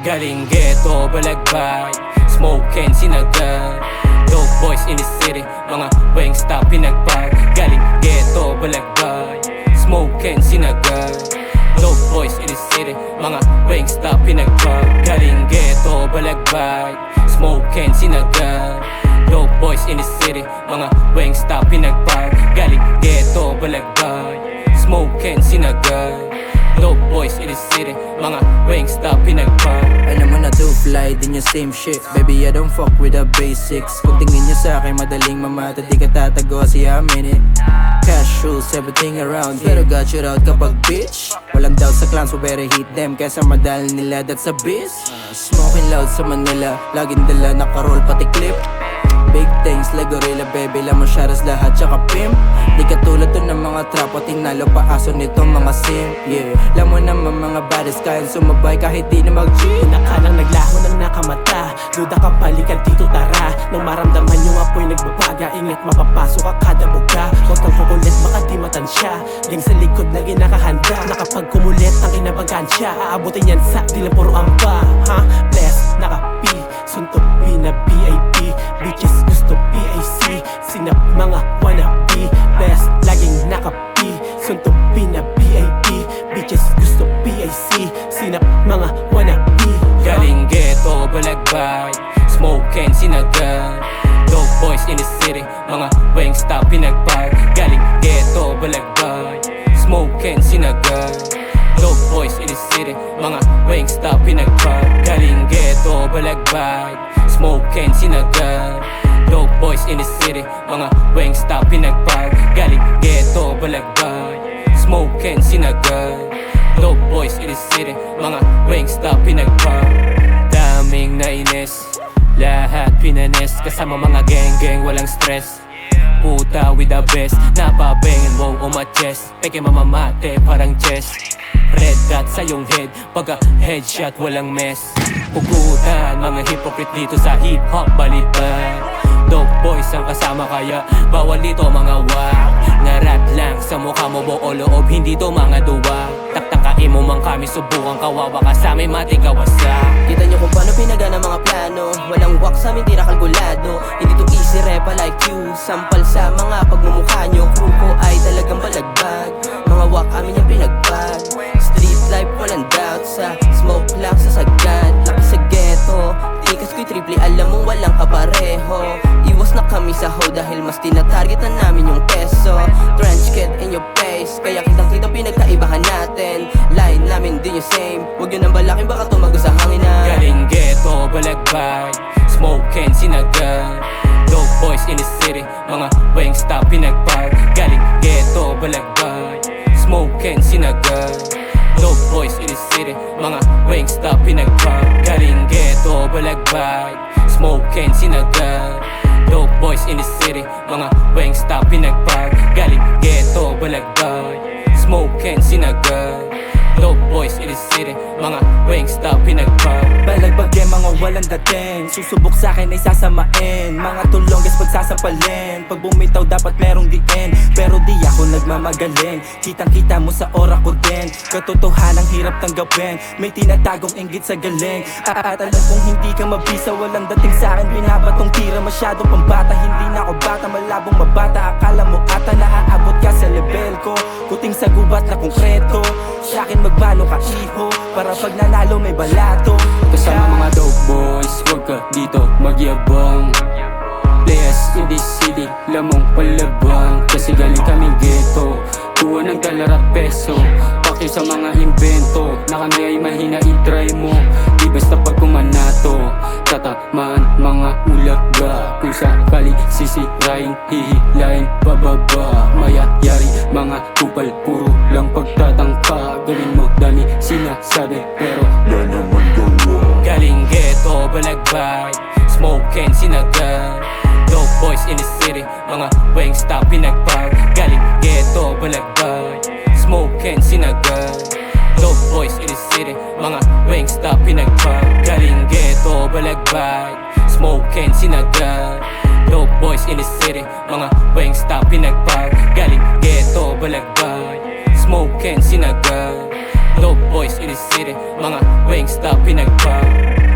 Galing ghetto, balagbay, smoke and sinagan. Dope boys in the city, mga Wingstop pinagpag. Galing ghetto, balagbay, smoke and sinagan. Dope boys in the city, mga Wingstop pinagpag. Galing ghetto, balagbay, smoke and sinagan. Dope boys in the city, mga Wingstop pinagpag. Galing ghetto, balagbay, smoke and sinagan. Dope boys in the city, mga Wingstop pinagpag. Alam mo na to fly din yung same shit. Baby, I don't fuck with the basics. Kung tingin niya sa'kin madaling mamata, di ka tatago kasi amin eh. Cash rules, everything around here. Pero got you out kapag bitch. Walang doubt sa clans, so better hit them. Kesa madal nila, that's a biz. Smoking loud sa Manila, laging dala naka-roll pati clip. Big things like gorilla baby, lamang sharas lahat tsaka pimp. Di katulad to ng mga trap o tinalo pa aso nitong mga sim. Yeah, alam mo naman mga baddest kayang sumabay kahit di na mag-G. Nakalang naglaho ng nakamata, duda ka balikan dito tara. Nang maramdaman yung apoy nagbabaga, ingat mapapasok ka kada buga. Huwag kang kukulit baka di matansya, gang sa likod na ginakahanda. Nakapag kumulit ang inabagan siya, aabutin yan sa di lang puro amba. Ha? Bless, naka-P, suntok P na VIP. Bitches gusto PIC, sinap mga wannabe. Best, laging naka-P, suntok P na VIP. Bitches gusto PIC, sinap mga wannabe. Galing ghetto, balagbay, smoke and sinagan. Dope boys in the city, mga Wingstop pinagpag. Galing ghetto, balagbay, smoke and sinagan. Dope boys in the city, mga Wingstop pinagpag. Galing ghetto, balagbay, smoke and sinagan. Dope boys in the city, mga Wingstop pinagpag. Galing ghetto, balagbay, smoke and sinagan. Dope boys in the city, mga Wingstop pinagpag. Daming nainis, lahat pinanes. Kasama mga gang-gang, walang stress. Puta with the best, napabengin mo o ma-chest. Peke mamamate parang chest. Red dot sa iyong head, pagka headshot walang mess. Pugutan, mga hypocrite dito sa hip-hop balitan. Dope boys ang kasama kaya bawal dito mga wag. Narat lang sa mukha mo buo loob, hindi to mga duwag. Taktangkain mo man kami, subukan kawawa ka sa amin mati kawasak. Kita nyo kung paano pinagana mga plano. Walang wak sa amin, tira kalkulado. Hindi to easy repa like you. Sampal sa mga pagmumukha nyo. Crew ko ay talagang balagbag. Mga wak amin yung pinagpag. Street life walang doubt, sa smoke lang sa sagad. Laki sa ghetto, tikas ko'y triple, alam mo walang kapareho. Iwas na kami sa hoe dahil mas tinatargetan namin yung peso. Trench kid in your face, kaya kitang-kitang pinagkaibahan natin. Line namin din yung same, huwag yun ang balakin baka tumago sa hangin na. Galing ghetto, balagbay, smoke and sinagan. Dope boys in the city, mga Wingstop pinagpag. Galing ghetto, balagbay, smoke and sinagan. Dope boys in the city, mga Wingstop pinagpag. Galing ghetto, balagbay, smoke and sinagan. Dope boys in the city, mga Wingstop pinagpag. Galing ghetto, balagbay, smoke and sinagan. Dope boys in the city, mga Wingstop pinagpag. Balagbag eh mga walang dating, susubok sa'kin ay sasamain. Mga tulongges pagsasampalin, pag bumitaw dapat merong diin. Pero di ako nagmamagaling, kitang kita mo sa aura ko din. Katotohanang hirap tanggapin, may tinatagong inggit sa galing. At alam kong hindi ka mabisa, walang dating sa'kin. Binabatong tira, masyadong pambata. Hindi na ako bata, malabong mabata. Akala mo ata naaabot ka sa level ko. Kuting sa gubat na konkreto, sa'kin magbalo ka iho, para pag nanalo may balato. Kasama mga dope boys, huwag ka dito magyabang. Players in this city, lamang palabang. Kasi galing kaming ghetto, kuha ng dollar at peso. Pakyo sa mga invento, na kami ay mahina i-try mo. Di basta pag kumanato, tatamaan mga ulaga. Kung sakali sisirain, hihilain bababa. Mayayari mga kupal, puro lang pagtatangka. Gawin mo dami sinasabi pero na naman gawa. Galing ghetto, balagbay, smoke and sinagan. Dope boys in the city, mga Wingstop pinagpag. Galing ghetto, balagbay, smoke and sinagan. Dope boys in the city, mga Wingstop pinagpag. Galing ghetto, balagbay, smoke and sinagan. Dope boys in the city, mga Wingstop pinagpag. Galing ghetto, balagbay, smoke and sinagan. Dope boys in the city, mga Wingstop pinagpag.